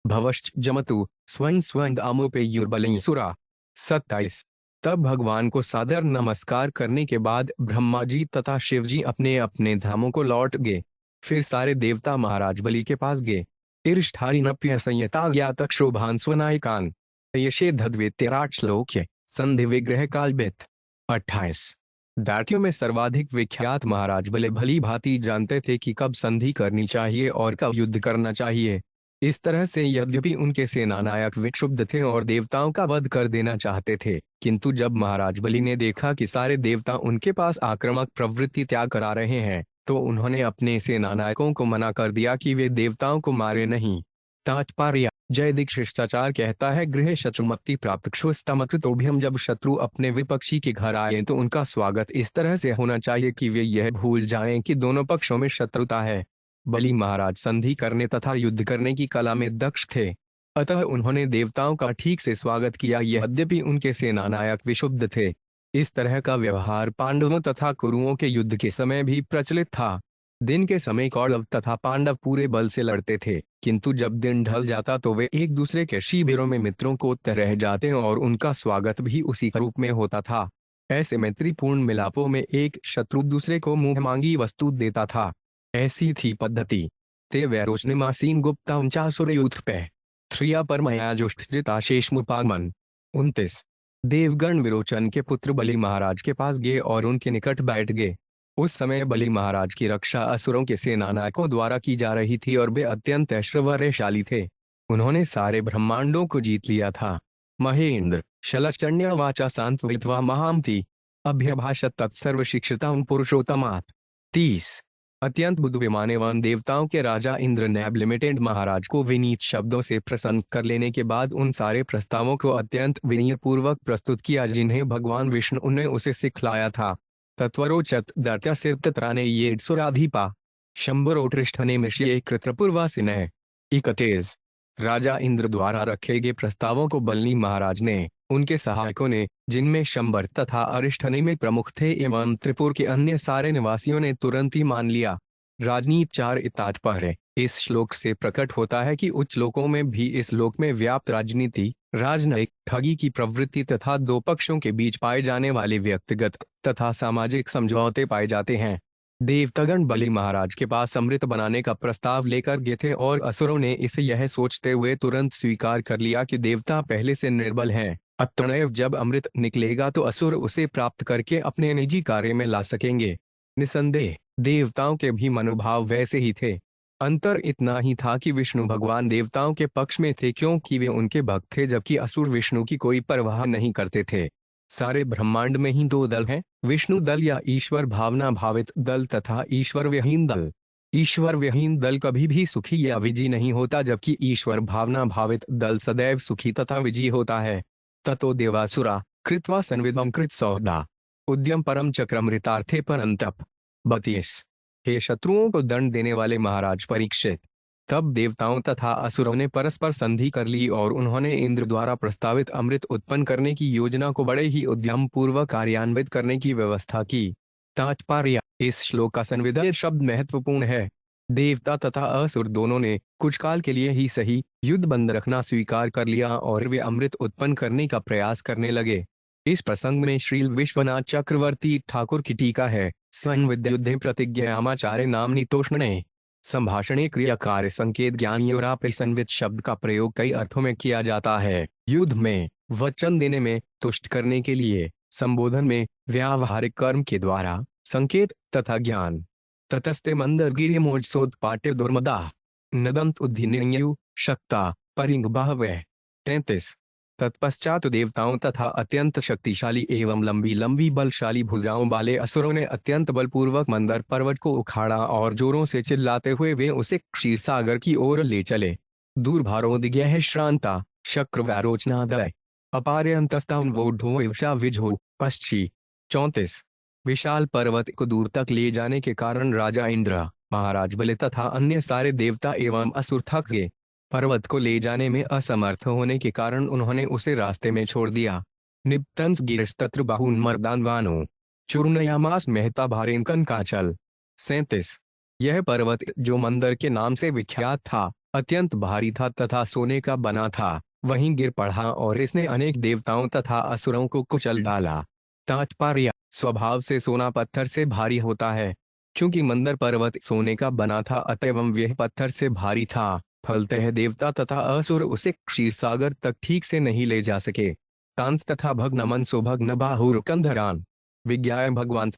भवश्च जमतु स्वं स्वं आमोपे युर्बलिंसुरा। 27। तब भगवान को सादर नमस्कार करने के बाद ब्रह्मा जी तथा शिव जी अपने अपने धामों को लौट गए। फिर सारे देवता महाराज बलि के पास गए। इरिष्ठारिनप्य संयता ज्ञात क्षोभान स्वनायकान यशे धद्वेत्यराट श्लोक्य संधि विग्रह कालबित। 28। दार्थियों में सर्वाधिक विख्यात महाराज बले भली भांति जानते थे कि कब संधि करनी चाहिए और कब युद्ध करना चाहिए। इस तरह से यद्यपि उनके सेनानायक विक्षुब्ध थे और देवताओं का वध कर देना चाहते थे, किंतु जब महाराज बलि ने देखा कि सारे देवता उनके पास आक्रामक प्रवृत्ति त्याग करा रहे हैं, तो उन्होंने अपने सेनानायकों को मना कर दिया कि वे देवताओं को मारे नहीं। तात्पर्य, जयदिक शिष्टाचार कहता है, गृह शत्रुमक्ति प्राप्त क्षुस्तमकृतोभ्यम। जब शत्रु अपने विपक्षी के घर आए तो उनका स्वागत इस तरह से होना चाहिए कि वे यह भूल जाएं कि दोनों पक्षों में शत्रुता है। बलि महाराज संधि करने तथा युद्ध करने की कला में दक्ष थे, अतः उन्होंने देवताओं का ठीक से स्वागत किया, यद्यपि उनके सेनानायक विक्षुब्ध थे। इस तरह का व्यवहार पांडवों तथा कुरुओं के युद्ध के समय भी प्रचलित था। दिन के समय कौरव तथा पांडव पूरे बल से लड़ते थे, किंतु जब दिन ढल जाता तो वे एक दूसरे के शिविरों में मित्रों को रह जाते और उनका स्वागत भी उसी रूप में होता था। ऐसे मैत्रीपूर्ण मिलापों में एक शत्रु दूसरे को मुंह मांगी वस्तु देता था। ऐसी थी पद्धति। ते वैरोचनिमासीन गुप्ता 49 पर मयाजुष्ठिता शेषमुपागमन। 29। देवगण विरोचन के पुत्र बलि महाराज के पास गए और उनके निकट बैठ गए। उस समय बलि महाराज की रक्षा असुरों के सेनानायकों द्वारा की जा रही थी और वे अत्यंत ऐश्वर्यशाली थे। उन्होंने सारे ब्रह्मांडों को जीत लिया था। महेंद्र शलचण्य वाचा सांत्वित्वा महामति अभ्यभाषत तत्सर्वशिक्षितां पुरुषोत्तमात्। 30 अत्यंत बुद्धिमान एवं देवताओं के राजा इंद्र ने लिमिटेड महाराज को विनीत शब्दों से प्रसन्न कर लेने के बाद उन सारे प्रस्तावों को अत्यंत विनयपूर्वक प्रस्तुत किया जिन्हें भगवान विष्णु ने उसे सिखलाया था। तत्वरोचत दर्त्यसिर्तत्राने ये सुराधिपा शंभरोटृष्ठने मिश्ये कृतपूर्वासिने। 31 राजा इंद्र द्वारा रखे गए प्रस्तावों को बलनी महाराज ने, उनके सहायकों ने, जिनमें शंबर तथा अरिष्ठने में प्रमुख थे, एवं त्रिपुर के अन्य सारे निवासियों ने तुरंत ही मान लिया। राजनीति 4 तात्पर्य इस श्लोक से प्रकट होता है कि उच्च लोकों में भी इस लोक में व्याप्त राजनीति, राजनयिक, ठगी की प्रवृत्ति तथा दो पक्षों के बीच पाए जाने वाले व्यक्तिगत तथा सामाजिक समझौते पाए जाते हैं। देवतागण बलि महाराज के पास अमृत बनाने का प्रस्ताव लेकर गए थे और असुरों ने इसे यह सोचते हुए तुरंत स्वीकार कर लिया कि देवता पहले से निर्बल हैं, अतएव जब अमृत निकलेगा तो असुर उसे प्राप्त करके अपने निजी कार्य में ला सकेंगे। निसंदेह देवताओं के भी मनोभाव वैसे ही थे। अंतर इतना ही था कि विष्णु भगवान देवताओं के पक्ष में थे क्योंकि वे उनके भक्त थे, जबकि असुर विष्णु की कोई परवाह नहीं करते थे। सारे ब्रह्मांड में ही 2 दल हैं, विष्णु दल या ईश्वर भावना भावित दल तथा ईश्वर विहीन दल। ईश्वर विहीन दल कभी भी सुखी या विजयी नहीं होता, जबकि ईश्वर भावना भावित दल सदैव सुखी तथा विजयी होता है। ततो देवासुरा कृत्वा संविदम कृत सौदा उद्यम परम चक्रमृतार्थे परंतप। 32 हे शत्रुओं को दंड देने वाले महाराज परीक्षित, तब देवताओं तथा असुरों ने परस्पर संधि कर ली और उन्होंने इंद्र द्वारा प्रस्तावित अमृत उत्पन्न करने की योजना को बड़े ही उद्यम पूर्वक कार्यान्वित करने की व्यवस्था की। तात्पर्य इस श्लोक का संविदा शब्द महत्वपूर्ण है। देवता तथा असुर दोनों ने कुछ काल के लिए ही सही युद्ध बंद रखना स्वीकार कर लिया और वे अमृत उत्पन्न करने का प्रयास करने लगे। इस प्रसंग में श्री विश्वनाथ चक्रवर्ती ठाकुर की टीका है। संविद्युद्धे प्रतिज्ञायामाचार्य नामनि तोष्णे संभाषणे क्रियाकार संकेत ज्ञानी और संवित शब्द का प्रयोग कई अर्थों में किया जाता है। युद्ध में, वचन देने में, तुष्ट करने के लिए, संबोधन में, व्यावहारिक कर्म के द्वारा, संकेत तथा ज्ञान। ततस्ते मंदरगिरि मोजसोद पाट्य दुर्मदा नदंत उद्धिन्यु शक्ता परिंग बाहवे। 33 तत्पश्चात देवताओं तथा अत्यंत शक्तिशाली एवं लंबी लंबी बलशाली भुजाओं वाले असुरों ने अत्यंत बलपूर्वक मंदर पर्वत को उखाड़ा और जोरों से चिल्लाते हुए वे उसे क्षीरसागर की ओर ले चले। दूरभारोदिग्यः श्रांता शक्रवारोचनादय अपार्यन्तस्तां वोढो विजहो पश्ची। 34 विशाल पर्वत को दूर तक ले जाने के कारण राजा इंद्र, महाराज बलि तथा अन्य सारे देवता एवं असुर थक गए। पर्वत को ले जाने में असमर्थ होने के कारण उन्होंने उसे रास्ते में छोड़ दिया। निप्तंस गिरस्तत्र बाहुन मर्दानवानो चूर्णयामास मेहता भारेंकन काचल। 37 यह पर्वत जो मंदर के नाम से विख्यात था, अत्यंत भारी था तथा सोने का बना था, वहीं गिर पड़ा और इसने अनेक देवताओं तथा असुरों को कुचल डाला। तात्पर्य स्वभाव से सोना पत्थर से भारी होता है। चूंकि मंदर पर्वत सोने का बना था अतएव यह पत्थर से भारी था, फलतः देवता तथा असुर उसे क्षीरसागर तक ठीक से नहीं ले जा सके। कांस तथा भग्न मनसो भग्न बाहुर कंधरान विज्ञाय भगवान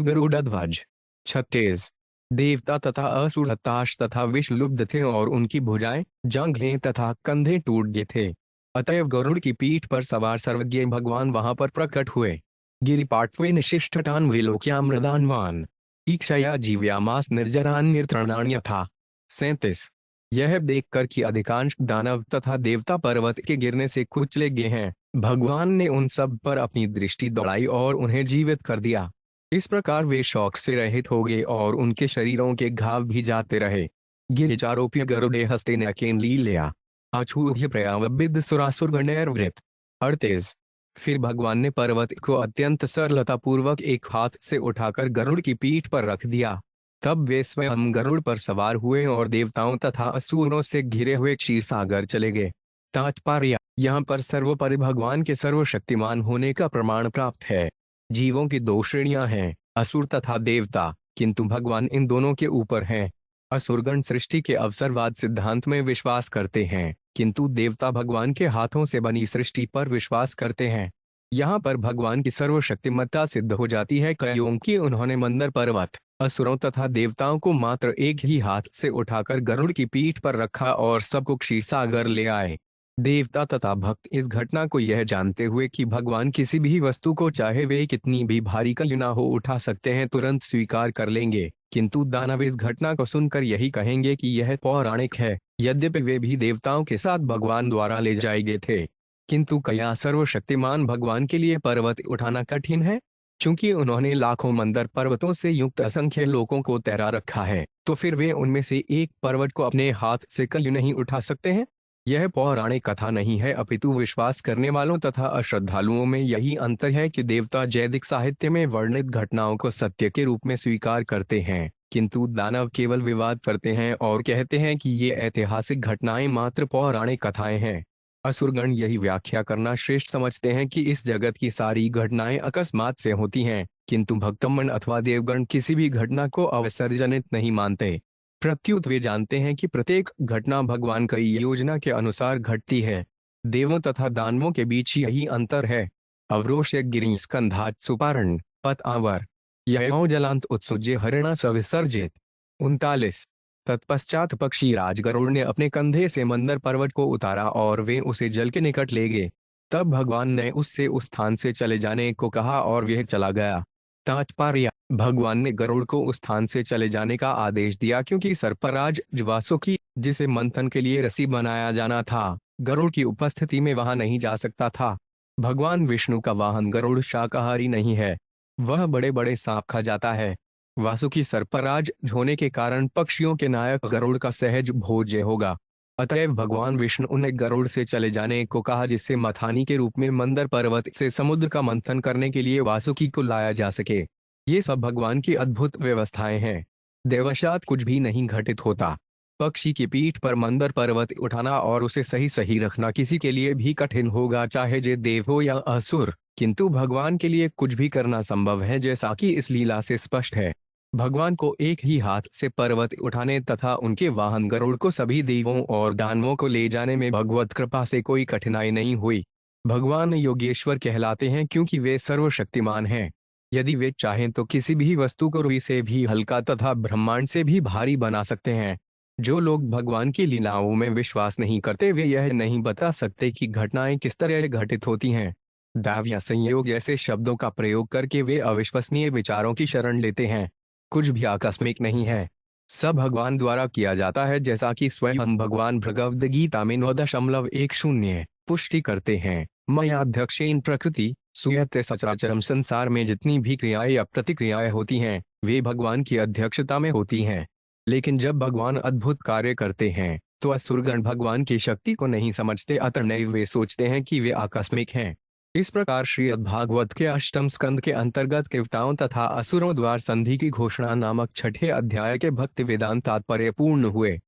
गरुड़ध्वज। 36 देवता तथा असुर हताश तथा विषलुब्ध थे और उनकी भुजाएं, जांघें तथा कंधे टूट गए थे। अतएव गरुड़ की पीठ पर सवार सर्वज्ञ भगवान वहां पर प्रकट हुए। गिरिपाट्वे निशिष्टान विलोक्यामृदान्वान ईक्षया जीव्यामास निर्जरान निर्तृणान्यथा। 37 यह देखकर कि अधिकांश दानव तथा देवता पर्वत के गिरने से कुचले गए हैं, भगवान ने उन सब पर अपनी दृष्टि दौड़ाई और उन्हें जीवित कर दिया। इस प्रकार वे शौक से रहित हो गए और उनके शरीरों के घाव भी जाते रहे। गिरिचारोप्य गरुड़े हस्ते नकेन लीलया अछूह्य प्रयावबिद सुरासुरगणैर्वृत। 38 फिर भगवान ने पर्वत को अत्यंत सरलता पूर्वक एक हाथ से उठाकर गरुड़ की पीठ पर रख दिया। तब वे स्वयं गरुड़ पर सवार हुए और देवताओं तथा असुरों से घिरे हुए क्षीरसागर चले गए। तात्पर्य यहाँ पर सर्वोपरि भगवान के सर्वशक्तिमान होने का प्रमाण प्राप्त है। जीवों की 2 श्रेणियां हैं, असुर तथा देवता, किंतु भगवान इन दोनों के ऊपर हैं। असुरगण सृष्टि के अवसरवाद सिद्धांत में विश्वास करते हैं, किंतु देवता भगवान के हाथों से बनी सृष्टि पर विश्वास करते हैं। यहाँ पर भगवान की सर्वशक्तिमत्ता सिद्ध हो जाती है क्योंकि उन्होंने मंदर पर्वत, असुरों तथा देवताओं को मात्र एक ही हाथ से उठाकर गरुड़ की पीठ पर रखा और सबको क्षीरसागर ले आए। देवता तथा भक्त इस घटना को यह जानते हुए कि भगवान किसी भी वस्तु को चाहे वे कितनी भी भारी क्यों ना हो उठा सकते हैं तुरंत स्वीकार कर लेंगे, किंतु दानव इस घटना को सुनकर यही कहेंगे कि यह पौराणिक है। यद्यपि वे भी देवताओं के साथ भगवान द्वारा ले जाए गए थे, किंतु क्या सर्वशक्तिमान भगवान के लिए पर्वत उठाना कठिन है? चूंकि उन्होंने लाखों मंदर पर्वतों से युक्त असंख्य लोगों को तैरा रखा है, तो फिर वे उनमें से एक पर्वत को अपने हाथ से क्यों नहीं उठा सकते हैं? यह पौराणिक कथा नहीं है, अपितु विश्वास करने वालों तथा अश्रद्धालुओं में यही अंतर है कि देवता वैदिक साहित्य में वर्णित घटनाओं को सत्य के रूप में स्वीकार करते हैं, किंतु दानव केवल विवाद करते हैं और कहते हैं कि ये ऐतिहासिक घटनाएं मात्र पौराणिक कथाएं हैं। असुरगण यही व्याख्या करना श्रेष्ठ समझते हैं कि इस जगत की सारी घटनाएं अकस्मात से होती हैं, किंतु भक्तमन अथवा देवगण किसी भी घटना को अवसर्जनित नहीं मानते। प्रत्युत वे जानते हैं कि प्रत्येक घटना भगवान की योजना के अनुसार घटती है। देवों तथा दानवों के बीच यही अंतर है। अवरोश गिरी स्कंधात सुपारण पत आवर ययो जलांत उत्सुज्य हरिणा सविसर्जित। 39। तत्पश्चात पक्षी राज गरुड़ ने अपने कंधे से मंदर पर्वत को उतारा और वे उसे जल के निकट ले गए। तब भगवान ने उससे उस स्थान से चले जाने को कहा और वह चला गया। तात्पर्य: भगवान ने गरुड़ को उस स्थान से चले जाने का आदेश दिया क्योंकि सर्पराज वासुकी, जिसे मंथन के लिए रस्सी बनाया जाना था, गरुड़ की उपस्थिति में वहां नहीं जा सकता था। भगवान विष्णु का वाहन गरुड़ शाकाहारी नहीं है, वह बड़े बड़े सांप खा जाता है। वासुकी सर्पराज होने के कारण पक्षियों के नायक गरुड़ का सहज भोज्य होगा। अतएव भगवान विष्णु ने गरुड़ से चले जाने को कहा, जिससे मथानी के रूप में मंदर पर्वत से समुद्र का मंथन करने के लिए वासुकी को लाया जा सके। ये सब भगवान की अद्भुत व्यवस्थाएं हैं। देववशात कुछ भी नहीं घटित होता। पक्षी की पीठ पर मंदर पर्वत उठाना और उसे सही सही रखना किसी के लिए भी कठिन होगा, चाहे जे देव हो या असुर, किंतु भगवान के लिए कुछ भी करना संभव है, जैसा कि इस लीला से स्पष्ट है। भगवान को एक ही हाथ से पर्वत उठाने तथा उनके वाहन गरुड़ को सभी देवों और दानवों को ले जाने में भगवत कृपा से कोई कठिनाई नहीं हुई। भगवान योगेश्वर कहलाते हैं क्योंकि वे सर्वशक्तिमान हैं। यदि वे चाहें तो किसी भी वस्तु को रुई से भी हल्का तथा ब्रह्मांड से भी भारी बना सकते हैं। जो लोग भगवान की लीलाओं में विश्वास नहीं करते, वे यह नहीं बता सकते कि घटनाएं किस तरह घटित होती हैं। दाव या संयोग जैसे शब्दों का प्रयोग करके वे अविश्वसनीय विचारों की शरण लेते हैं। कुछ भी आकस्मिक नहीं है, सब भगवान द्वारा किया जाता है, जैसा कि स्वयं भगवान भगवद गीता में 9.10 पुष्टि करते हैं। मयाध्यक्षेन प्रकृति सुयते सचराचरम। संसार में जितनी भी क्रियाएं या प्रतिक्रियाएं होती हैं, वे भगवान की अध्यक्षता में होती हैं। लेकिन जब भगवान अद्भुत कार्य करते हैं तो असुरगण भगवान की शक्ति को नहीं समझते, अतः वे सोचते हैं कि वे आकस्मिक हैं। इस प्रकार श्रीमद् भागवत के 8वें स्कंद के अंतर्गत देवताओं तथा असुरों द्वारा संधि की घोषणा नामक 6ठे अध्याय के भक्ति वेदांत तात्पर्य पूर्ण हुए।